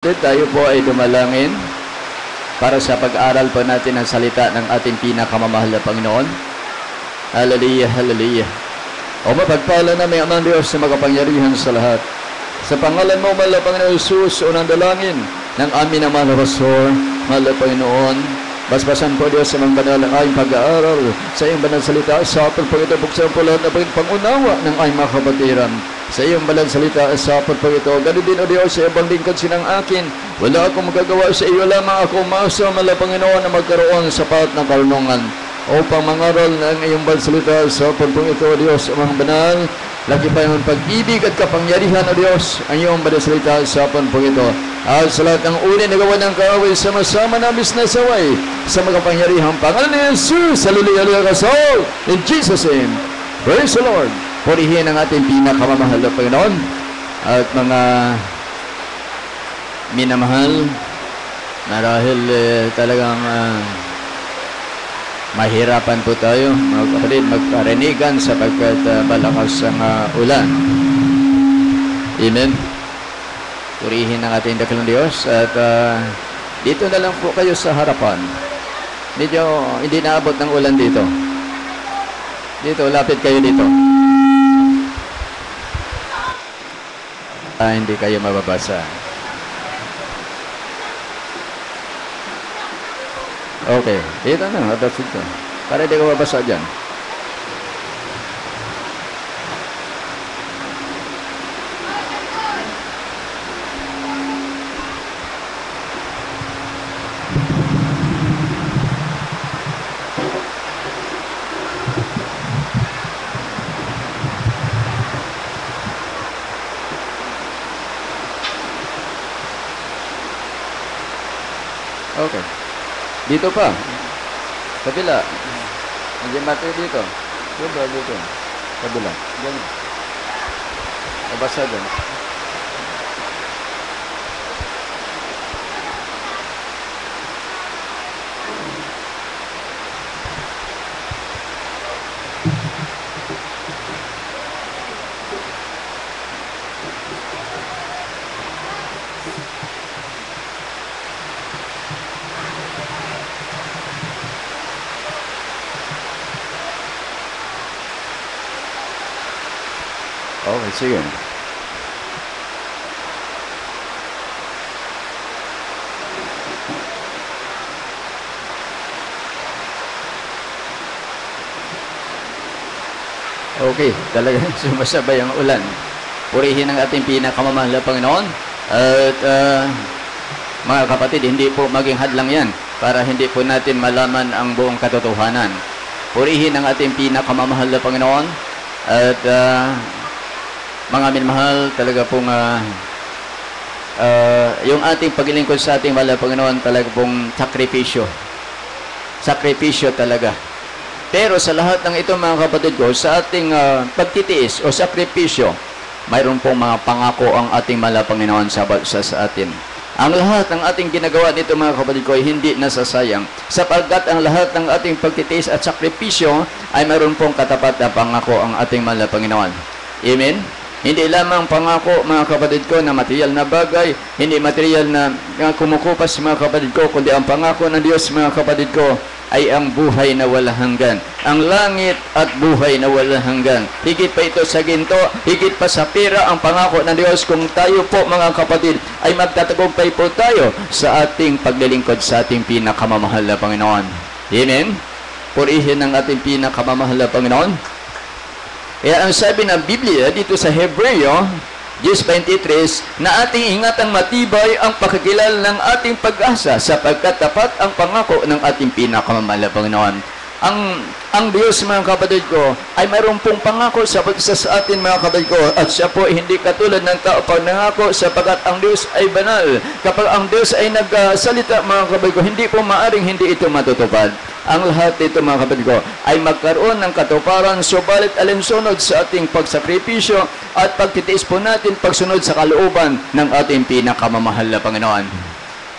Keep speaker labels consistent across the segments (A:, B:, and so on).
A: Tayo po ay dumalangin para sa pag-aral po natin ang salita ng ating pinakamamahal na Panginoon. Hallelujah, hallelujah. O mapagpala na may Amang Diyos na makapangyarihan sa lahat. Sa pangalan mo, mahal na Panginoon Jesus, unang dalangin ng amin na mahal na Pastor, mahal na Panginoon. Basbasan po Diyos sa mga banal ng aming pag-aaral sa iyong banal salita. Sa apel po ito, buksan po lahat na pangunawa ng aming mga kapatiran. Sa iyong banal salita, sa apel po ito. Ganun din o Diyos, sa ibang lingkod sinang akin. Wala akong magagawa sa iyo, lamang ako umasa, mahal na Panginoon, na magkaroon sapat ng karunungan upang mangaral ng iyong banal salita. Sa apel po ito, Diyos, amang banal. Lagi pa yung pag-ibig at kapangyarihan o Diyos, ang iyong banal salita sa apel po ito. At sa lahat ng uri na gawa ng kaaway, sama-sama nabis na saway sa makapangyarihang pangalan ni Jesus. Hallelujah, hallelujah. In Jesus' name, praise the Lord. Purihin ang ating pinakamamahal na Panginoon at mga minamahal, marahil talagang mahirapan po tayo, mga kapatid, magparinigan sapagkat malakas ang ulan. Amen. Purihin ang ating dakilang Diyos at dito na lang po kayo sa harapan. Medyo hindi naabot ng ulan dito. Dito, lapit kayo dito. Hindi kayo mababasa. Okay, dito na, atas dito. Para hindi ka mabasa dyan. Okay. Dito pa. Kabila. Hindi mati dito. Diba dito? Kabila. Diyan. Nabasa dyan. Okay, sige. Okay, talagang sumasabay ang ulan. Purihin ang ating pinakamamahal na Panginoon. At mga kapatid, hindi po maging hadlang yan para hindi po natin malaman ang buong katotohanan. Purihin ang ating pinakamamahal na Panginoon. At mga minmahal, talaga pong yung ating paglilingkod sa ating mahal na Panginoon, talaga pong sakripisyo. Sakripisyo talaga. Pero sa lahat ng ito, mga kapatid ko, sa ating pagtitiis o sakripisyo, mayroon pong mga pangako ang ating mahal na Panginoon sa atin. Ang lahat ng ating ginagawa nito, mga kapatid ko, ay hindi nasasayang. Sapagkat ang lahat ng ating pagtitiis at sakripisyo ay mayroon pong katapat na pangako ang ating mahal na Panginoon. Amen? Hindi lamang pangako, mga kapatid ko, na material na bagay, hindi material na kumukupas, mga kapatid ko, kundi ang pangako ng Diyos, mga kapatid ko, ay ang buhay na walang hanggan. Ang langit at buhay na walang hanggan. Higit pa ito sa ginto, higit pa sa pera ang pangako ng Diyos kung tayo po, mga kapatid, ay magtatagumpay po tayo sa ating paglilingkod sa ating pinakamamahal na Panginoon. Amen? Purihin ang ating pinakamamahal na Panginoon. Kaya ang sabi ng Biblia dito sa Hebreo 10:23, na ating ingatang matibay ang pakikilala ng ating pag-asa sapagkat tapat ang pangako ng ating pinakamamahal na Panginoon. Ang Diyos, mga kapatid ko, ay mayroon pong pangako sa atin, mga kapatid ko, at siya po hindi katulad ng tao pag nangako, sapagkat ang Diyos ay banal. Kapag ang Diyos ay nagsalita, mga kapatid ko, hindi po maaring hindi ito matutupad. Ang lahat dito, mga kapatid ko, ay magkaroon ng katuparan, subalit alinsunod sa ating pagsakripisyo at pagtitiis po natin pagsunod sa kalooban ng ating pinakamamahal na Panginoon.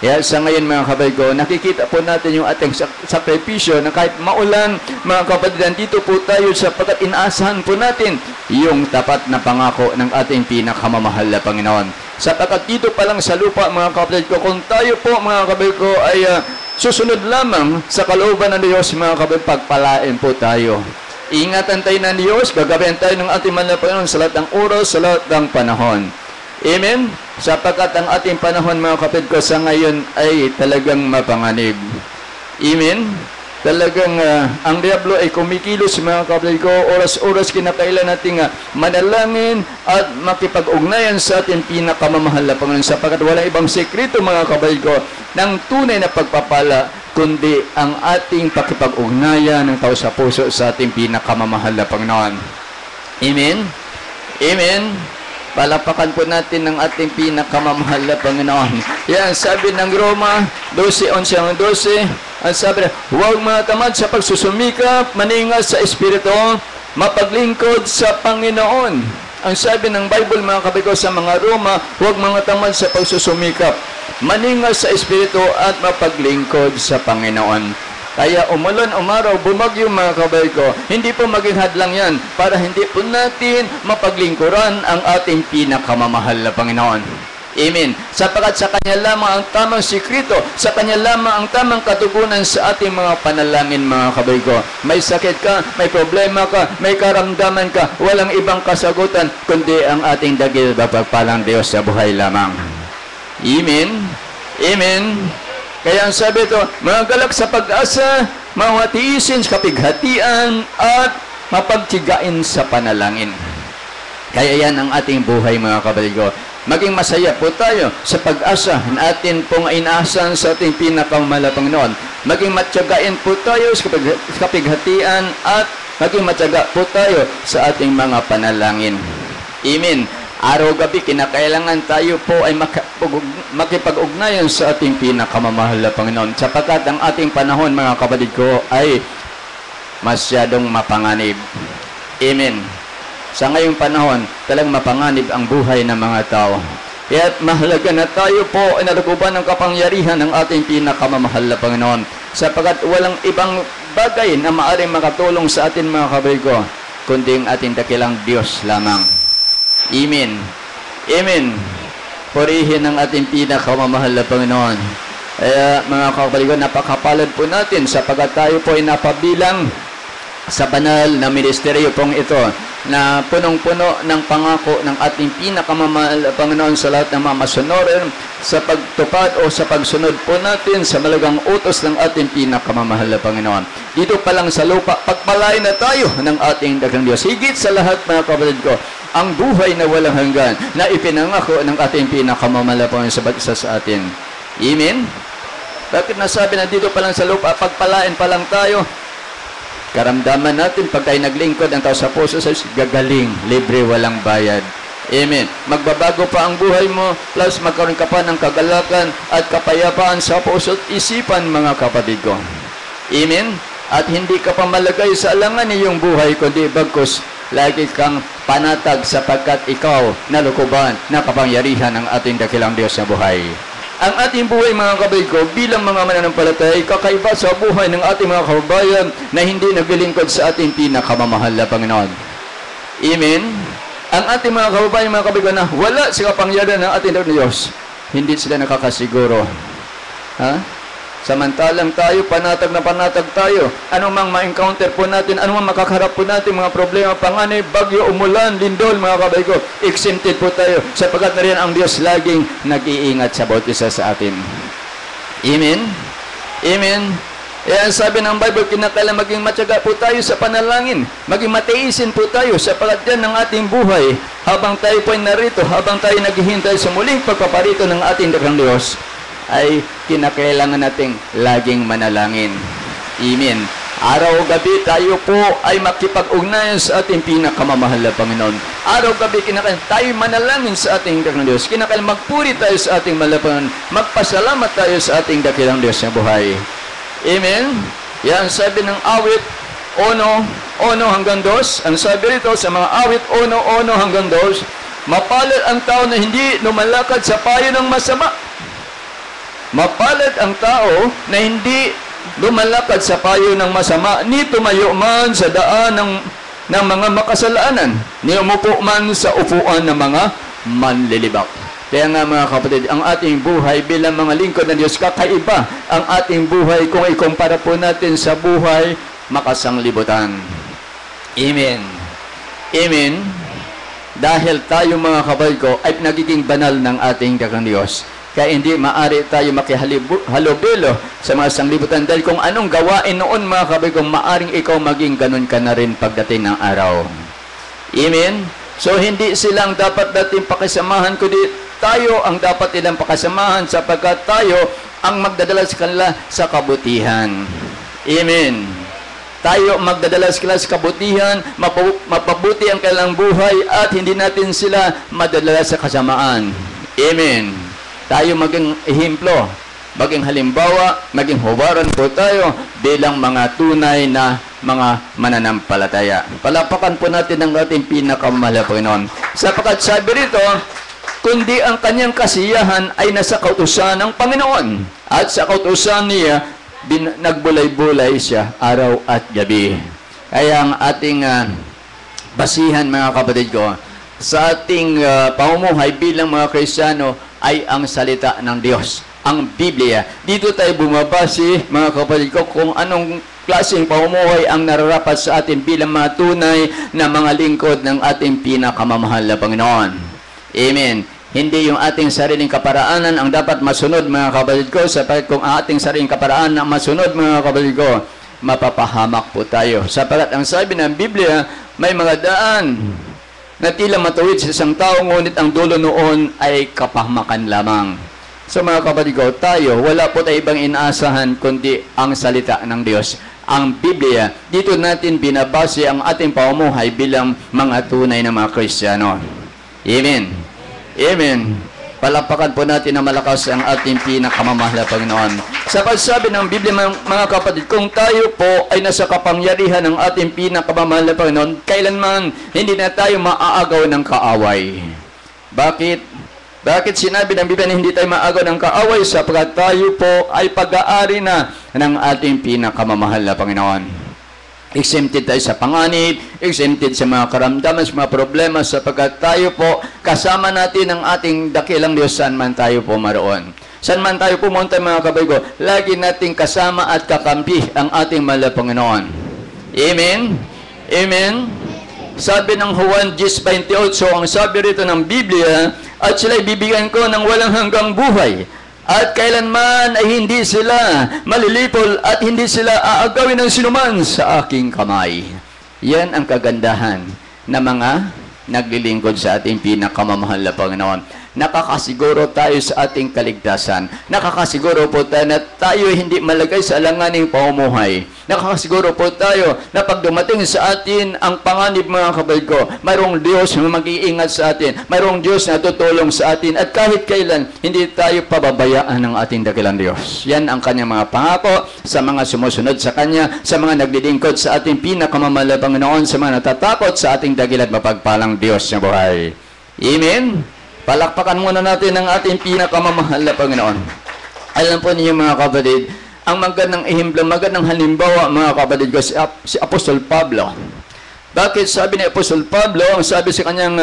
A: Kaya sa ngayon, mga kapatid ko, nakikita po natin yung ating sakripisyo na kahit maulan, mga kapatid, dito po tayo sapagkat inaasahan po natin yung tapat na pangako ng ating pinakamamahal na Panginoon. Sapagkat dito pa lang sa lupa, mga kapatid ko, kung tayo po, mga kapatid ko, ay susunod lamang sa kalooban ng Diyos, mga kapatid, pagpalain po tayo. Ingatan tayo ng Diyos, gagawin tayo ng ating mahal na Panginoon sa lahat ng oras, sa lahat ng panahon. Amen? Sapagkat ang ating panahon, mga kapatid ko, sa ngayon ay talagang mapanganib. Amen? Talagang ang Diablo ay kumikilos, mga kapatid ko, oras-oras kinakailan nating manalangin at makipag-ugnayan sa ating pinakamamahal na Panginoon, sapagkat walang ibang sekreto, mga kapatid ko, ng tunay na pagpapala, kundi ang ating pakipag-ugnayan ng tao sa puso sa ating pinakamamahal na Panginoon. Amen? Amen? Palapakan po natin ng ating pinakamamahal na Panginoon. Yan, sabi ng Roma 12:11-12, ang sabi na, huwag mga tamad sa pagsusumikap, maningas sa Espiritu, mapaglingkod sa Panginoon. Ang sabi ng Bible, mga kapatid ko, sa mga Roma, huwag mga tamad sa pagsusumikap, maningas sa Espiritu at mapaglingkod sa Panginoon. Kaya umulan, umaraw, bumagyo, mga kapatid ko, hindi po maging hadlang yan para hindi po natin mapaglingkuran ang ating pinakamamahal na Panginoon. Amen. Sapagkat sa Kanya lamang ang tamang sikrito, sa Kanya lamang ang tamang katugunan sa ating mga panalangin, mga kapatid ko. May sakit ka, may problema ka, may karamdaman ka, walang ibang kasagutan, kundi ang ating dagil pagpalang Diyos sa buhay lamang. Amen. Amen. Kaya ang sabi ito, mga galak sa pag-asa, mawatiisin sa kapighatian, at mapagtigain sa panalangin. Kaya yan ang ating buhay, mga kapatid ko. Maging masaya po tayo sa pag-asa na atin pong inaasahan sa ating pinakamamahal na Panginoon. Maging matyagain po tayo sa kapighatian, at maging matyaga po tayo sa ating mga panalangin. Amen. Araw-gabi, kinakailangan tayo po ay makipag-ugnayan sa ating pinakamamahal na Panginoon. Sapagkat ang ating panahon, mga kapatid ko, ay masyadong mapanganib. Amen. Sa ngayong panahon, talagang mapanganib ang buhay ng mga tao. Kaya mahalaga na tayo po ay nalukuban ng kapangyarihan ng ating pinakamamahal na Panginoon. Sapagkat walang ibang bagay na maaaring makatulong sa atin, mga kapatid ko, kundi ang ating dakilang Diyos lamang. Amen. Amen. Purihin ang ating pinakamamahal na Panginoon. Kaya, mga kapatid ko, napakapalad po natin sapagkat tayo po ay napabilang sa banal na ministeryo pong ito na punong-puno ng pangako ng ating pinakamamahal na Panginoon sa lahat ng mga masunurin sa pagtupad o sa pagsunod po natin sa malagang utos ng ating pinakamamahal na Panginoon. Dito pa lang sa lupa, pagpalain na tayo ng ating dakilang Diyos. Higit sa lahat, mga kapatid ko, ang buhay na walang hanggan na ipinangako ng ating pinakamamahal na Panginoon sa isa sa atin. Amen? Bakit nasabi na dito pa lang sa lupa, pagpalain pa lang tayo? Karamdaman natin pag tayo naglingkod ang tao sa puso sa gagaling, libre, walang bayad. Amen. Magbabago pa ang buhay mo, plus magkaroon ka pa ng kagalakan at kapayapaan sa puso at isipan, mga kapatid ko. Amen. At hindi ka pa malagay sa alangan iyong buhay, kundi bagkus lagi kang panatag sapagkat ikaw nalukuban na kapangyarihan ng ating dakilang Diyos na buhay. Ang ating buhay, mga kapatid ko, bilang mga mananampalataya, ay kakaiba sa buhay ng ating mga kababayan na hindi naglilingkod sa ating pinakamamahal na Panginoon. Amen? Ang ating mga kababayan, mga kapatid ko, na wala sa kapangyarihan ng ating Diyos, hindi sila nakakasiguro. Ha? Samantalang tayo, panatag na panatag tayo. Anumang ma-encounter po natin, anumang makakaharap po natin, mga problema, panganib, bagyo, umulan, lindol, mga kabay ko, exempted po tayo, sapagkat na rin ang Diyos laging nag-iingat sa bawat isa sa atin. Amen? Amen? Ang sabi ng Bible, kinakailangan maging matyaga po tayo sa panalangin, maging mataisin po tayo, sapagkat yan ang ating buhay, habang tayo po ay narito, habang tayo naghihintay sa muling pagpaparito ng ating dakilang Diyos, ay kinakailangan nating laging manalangin. Amen. Araw-gabi tayo po ay makipag-ugnayan sa ating pinakamamahal na Panginoon. Araw-gabi kinakailangan tayo manalangin sa ating dakilang Diyos. Kinakailangan magpuri tayo sa ating mahal na Panginoon. Magpasalamat tayo sa ating dakilang Diyos na buhay. Amen. Yan sabi ng awit 1:1 hanggang 2. Ang sabi rito sa mga awit 1:1 hanggang 2, mapalad ang tao na hindi lumalakad sa payo ng masama. Mapalad ang tao na hindi lumalakad sa payo ng masama, ni tumayo man sa daan ng mga makasalanan, ni umupo man sa upuan ng mga manlilibak. Kaya nga mga kapatid, ang ating buhay bilang mga lingkod ng Diyos, kakaiba ang ating buhay kung ikumpara po natin sa buhay makasanglibutan. Amen. Amen. Dahil tayo mga kapatid ko ay nagiging banal ng ating dakilang Diyos. Kaya hindi maaari tayo makihalubilo sa mga sanglibutan. Dahil kung anong gawain noon mga kapatid ko, maaring ikaw maging ganun ka na rin pagdating ng araw. Amen. So hindi silang dapat natin pakisamahan, kundi tayo ang dapat nilang pakasamahan sapagkat tayo ang magdadala sa kanila sa kabutihan. Amen. Tayo magdadala sa kanila sa kabutihan, mapabuti ang kanilang buhay at hindi natin sila madadala sa kasamaan. Amen. Tayo maging ehemplo, maging halimbawa, maging hubaran po tayo bilang mga tunay na mga mananampalataya. Palapakan po natin ang ating pinakamamahal na Panginoon. Sapagkat sabi rito, kundi ang kanyang kasiyahan ay nasa kautusan ng Panginoon. At sa kautusan niya, nagbulay-bulay siya araw at gabi. Kaya ang ating basihan mga kapatid ko, sa ating pamumuhay bilang mga Kristiyano ay ang salita ng Diyos, ang Biblia. Dito tayo bumabase mga kapatid ko kung anong klaseng pamumuhay ang nararapat sa atin bilang mga tunay na mga lingkod ng ating pinakamamahal na Panginoon. Amen. Hindi yung ating sariling kaparaanan ang dapat masunod mga kapatid ko, sapagkat kung ang ating sariling kaparaanan ang masunod mga kapatid ko, mapapahamak po tayo. Sapagkat ang sabi ng Biblia, may mga daan na tila matuwid sa isang tao, ngunit ang dulo noon ay kapahamakan lamang. So mga kapatid ko, tayo, wala po tayo ibang inaasahan kundi ang salita ng Diyos, ang Biblia. Dito natin binabase ang ating pamumuhay bilang mga tunay na mga Kristiyano. Amen. Amen. Palapakan po natin na malakas ang ating pinakamamahal na Panginoon. Sa pagsabi ng Biblia, mga kapatid, kung tayo po ay nasa kapangyarihan ng ating pinakamamahal na Panginoon, kailanman hindi na tayo maaagaw ng kaaway. Bakit? Bakit sinabi ng Biblia na hindi tayo maaagaw ng kaaway? Sapagkat tayo po ay pag-aari na ng ating pinakamamahal na Panginoon. Exempted tayo sa panganib, exempted sa mga karamdaman, sa mga problema, sapagkat tayo po, kasama natin ang ating dakilang Diyos saan man tayo po maroon. Saan man tayo pumunta mga kabaygo, lagi nating kasama at kakampi ang ating mahal na Panginoon. Amen? Amen? Sabi ng Juan 10:28, ang sabi rito ng Biblia, at sila'y bibigyan ko ng walang hanggang buhay, at kailanman ay hindi sila malilipol at hindi sila aagawin ng sinuman sa aking kamay. Yan ang kagandahan na mga naglilingkod sa ating pinakamamahal na Panginoon. Nakakasiguro tayo sa ating kaligtasan. Nakakasiguro po tayo na tayo hindi malagay sa alanganing pamumuhay. Nakakasiguro po tayo na pag dumating sa atin ang panganib mga kapatid ko, mayroong Diyos na mag-iingat sa atin. Mayroong Diyos na tutulong sa atin. At kahit kailan, hindi tayo pababayaan ng ating dakilang Diyos. Yan ang kanyang mga pangako sa mga sumusunod sa Kanya, sa mga naglilingkod sa ating pinakamamahal na Panginoon, sa mga natatakot sa ating dakilang mapagpalang Diyos na buhay. Amen? Palakpakan muna natin ang ating pinakamamahal na Panginoon. Alam po niyo mga kapatid, ang magandang ehemplo, magandang halimbawa mga kapatid ko, si Apostol Pablo. Bakit sabi ni Apostol Pablo, ang sabi sa kanyang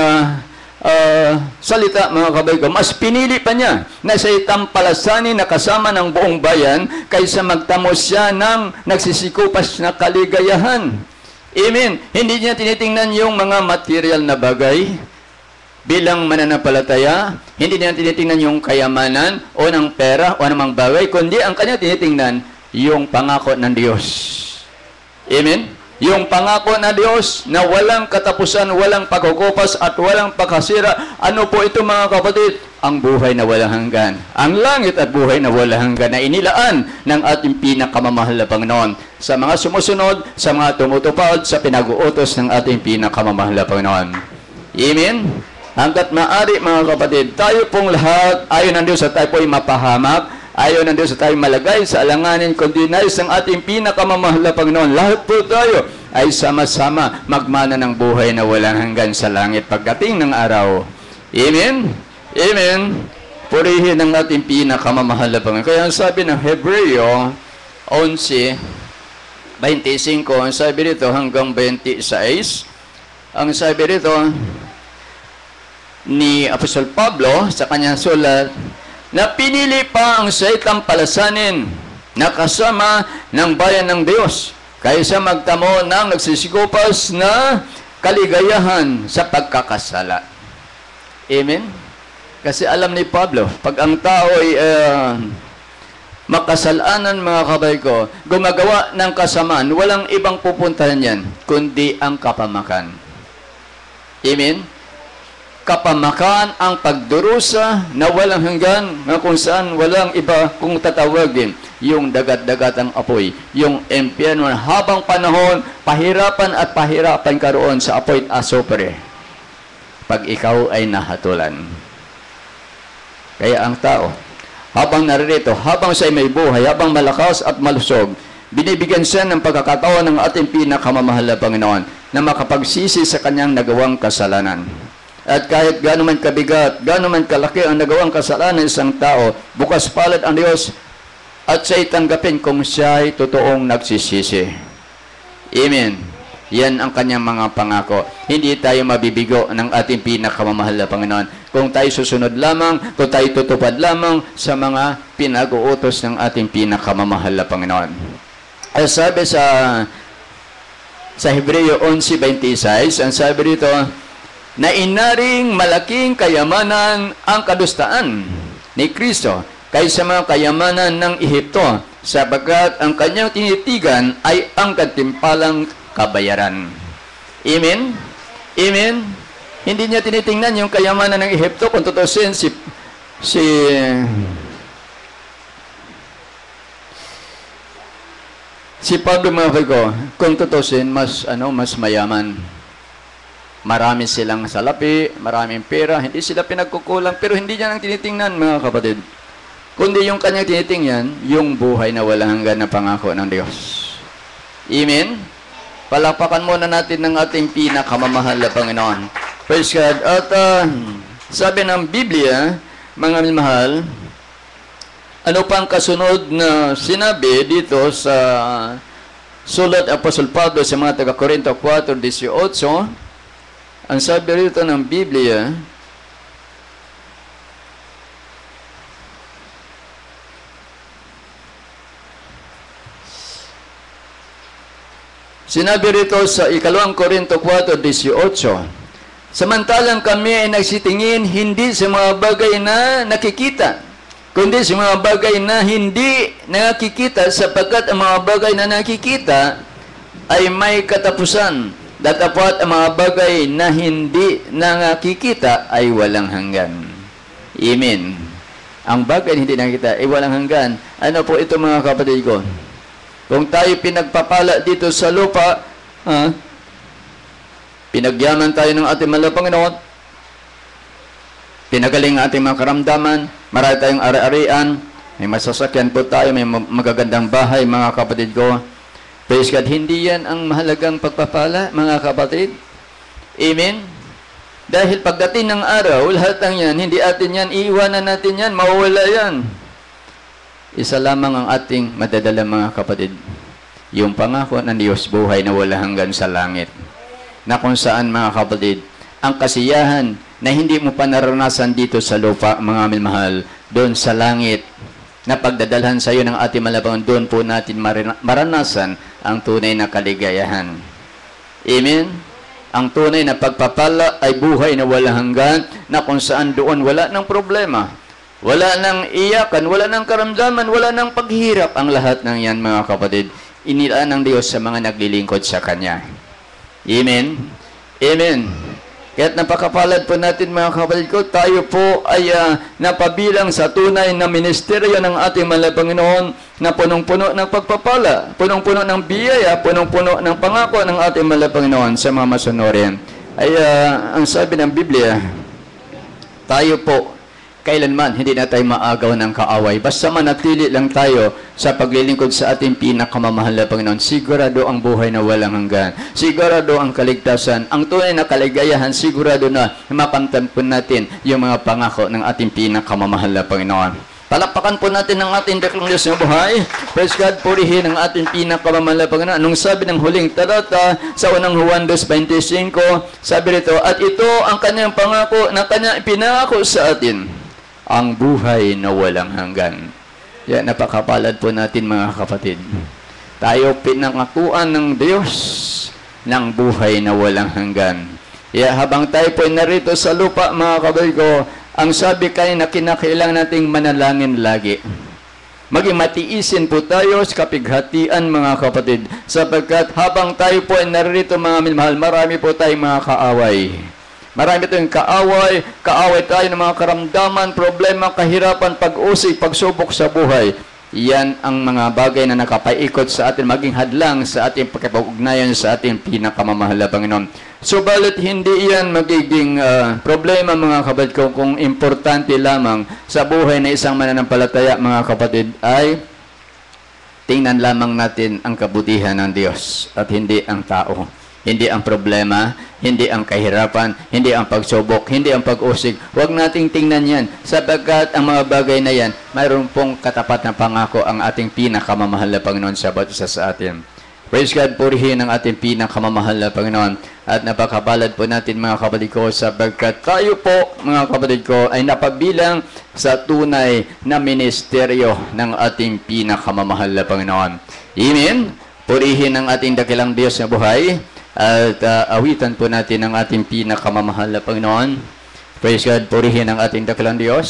A: salita mga kapatid ko, mas pinili pa niya na siya'y tampalasanin na kasama ng buong bayan kaysa magtamo siya ng nagsisikupas na kaligayahan. Amen. Hindi niya tinitingnan yung mga material na bagay bilang mananampalataya, hindi niya tinitingnan yung kayamanan o ng pera o anumang bagay, kundi ang kanya tinitingnan yung pangako ng Diyos. Amen? Yung pangako ng Diyos na walang katapusan, walang pagkukupas at walang pagkasira. Ano po ito mga kapatid? Ang buhay na walang hanggan. Ang langit at buhay na walang hanggan na inilaan ng ating pinakamamahal na Panginoon sa mga sumusunod, sa mga tumutupad, sa pinag-uutos ng ating pinakamamahal na Panginoon. Amen? Hanggat maaari mga kapatid, tayo pong lahat, ayaw ng Diyos at tayo po ay mapahamak, ayaw ng Diyos at tayo malagay sa alanganin, kundi nais ang ating pinakamamahal na Panginoon. Lahat po tayo ay sama-sama magmana ng buhay na walang hanggan sa langit pagdating ng araw. Amen? Amen? Purihin ang ating pinakamamahal na Panginoon. Kaya ang sabi ng Hebreo 11:25, ang sabi rito hanggang 26, ang sabi rito, ni Apostol Pablo sa kanyang sulat na pinili pa ang saitang palasanin na kasama ng bayan ng Diyos kaysa magtamo ng nagsisigupas na kaligayahan sa pagkakasala. Amen? Kasi alam ni Pablo, pag ang tao ay makasalanan, mga kabay ko, gumagawa ng kasamaan, walang ibang pupuntahan yan, kundi ang kapamakan. Amen? Kapamakan ang pagdurusa na walang hanggan, na kung saan walang iba kung tatawagin, yung dagat-dagatang apoy, yung impyerno habang panahon, pahirapan at pahirapan karoon sa apoy at asopre, pag ikaw ay nahatulan. Kaya ang tao, habang naririto, habang siya'y may buhay, habang malakas at malusog, binibigyan siya ng pagkakataon ng ating pinakamamahal na Panginoon na makapagsisi sa kanyang nagawang kasalanan. At kahit gaano man kabigat, gaano man kalaki ang nagawang kasalanan ng isang tao, bukas palad ang Diyos at siya'y tanggapin kung siya'y totoong nagsisisi. Amen. Yan ang kanyang mga pangako. Hindi tayo mabibigo ng ating pinakamamahal na Panginoon kung tayo susunod lamang, kung tayo tutupad lamang sa mga pinag-uutos ng ating pinakamamahal na Panginoon. Ay sabi sa Hebreo 11:26, ang sabi dito, na inaring malaking kayamanan ang kadustaan ni Kristo kaysa mga kayamanan ng Ehipto, sapagkat ang kanyang tinitigan ay ang gantimpalang kabayaran. Amen? Amen? Hindi niya tinitingnan yung kayamanan ng Ehipto. Kung tutusin si Pablo, mga ko, kung tutusin, mas mayaman. Marami silang salapi, maraming pera, hindi sila pinagkukulang, pero hindi niya nang tinitingnan, mga kapatid. Kundi yung kanyang tinitingnan, yung buhay na walang hanggan na pangako ng Diyos. Amen? Palakpakan muna natin ng ating pinakamamahal na Panginoon. Praise God. At sabi ng Biblia, mga mahal, ano pang kasunod na sinabi dito sa sulat Apostol Pablo sa mga taga-Korinto 4:18, ang sabi rito ng Biblia, sinabi rito sa 2 Korinto 4:18, samantalang kami ay nagsitingin hindi sa mga bagay na nakikita, kundi sa mga bagay na hindi nakikita, sapagkat ang mga bagay na nakikita ay may katapusan. Datapwat ang mga bagay na hindi nakikita ay walang hanggan. Amen. Ang bagay na hindi nakikita ay walang hanggan. Ano po ito, mga kapatid ko? Kung tayo pinagpapala dito sa lupa, pinagyaman tayo ng ating mahal na Panginoon, pinagaling ang ating mga karamdaman, marami tayong ari-arian, may masasakyan po tayo, may magagandang bahay, mga kapatid ko. Praise God, hindi yan ang mahalagang pagpapala, mga kapatid. Amen? Dahil pagdating ng araw, lahat ng yan, hindi atin yan, iiwanan natin yan, mawawala yan. Isa lamang ang ating madadala, mga kapatid. Yung pangako ng Diyos, buhay na wala hanggan sa langit. Na kung saan, mga kapatid, ang kasiyahan na hindi mo pa naranasan dito sa lupa, mga mahal, doon sa langit, na pagdadalhan sa iyo ng ating malabang, doon po natin maranasan ang tunay na kaligayahan. Amen? Ang tunay na pagpapala ay buhay na walang hanggan, na kung saan doon wala ng problema, wala ng iyakan, wala ng karamdaman, wala ng paghirap. Ang lahat ng yan, mga kapatid, inilaan ng Diyos sa mga naglilingkod sa Kanya. Amen? Amen. Kaya't napakapalad po natin, mga kapatid ko, tayo po ay napabilang sa tunay na ministeryo ng ating mahal na Panginoon na punong-puno ng pagpapala, punong-puno ng biyaya, punong-puno ng pangako ng ating mahal na Panginoon sa mga masunurin. Ay ang sabi ng Biblia, tayo po kailanman hindi na tayo maagaw ng kaaway. Basta manatili lang tayo sa paglilingkod sa ating pinakamamahal na Panginoon. Sigurado ang buhay na walang hanggan. Sigurado ang kaligtasan. Ang tunay na kaligayahan, sigurado na makamtan po natin yung mga pangako ng ating pinakamamahal na Panginoon. Palakpakan po natin ang ating dakilang Diyos na buhay. Praise God, purihin ang ating pinakamamahal na Panginoon. Anong sabi ng huling talata sa unang Juan 2:25, sabi rito, at ito ang kanyang pangako na kanya ipinangako sa atin, ang buhay na walang hanggan. Yan, napakapalad po natin mga kapatid. Tayo pinangakuan ng Diyos ng buhay na walang hanggan. Habang tayo po narito sa lupa mga kapatid ko, ang sabi kayo na kinakailangan nating manalangin lagi. Maging matiisin po tayo sa kapighatian mga kapatid, sapagkat habang tayo po ay narito mga minamahal, marami po tayong mga kaaway. Marami tayong kaaway tayo ng mga karamdaman, problema, kahirapan, pag-usig, pagsubok sa buhay. Yan ang mga bagay na nakapaikot sa atin, maging hadlang sa ating pagkapag-ugnayan sa ating pinakamamahal na Panginoon. Subalit hindi yan magiging problema mga kapatid ko kung importante lamang sa buhay na isang mananampalataya mga kapatid ay tingnan lamang natin ang kabutihan ng Diyos at hindi ang tao. Hindi ang problema, hindi ang kahirapan, hindi ang pagsubok, hindi ang pag-usig. Huwag nating tingnan yan sapagkat ang mga bagay na yan, mayroon pong katapat na pangako ang ating pinakamamahal na Panginoon sa bawat isa sa atin. Praise God, purihin ang ating pinakamamahal na Panginoon. At napakabalad po natin mga kapatid ko sapagkat tayo po mga kapatid ko ay napabilang sa tunay na ministeryo ng ating pinakamamahal na Panginoon. Amen? Purihin ang ating dakilang Diyos na buhay at awitan po natin ang ating pinakamamahal na Panginoon. Praise God, purihin ang ating dakilang Diyos.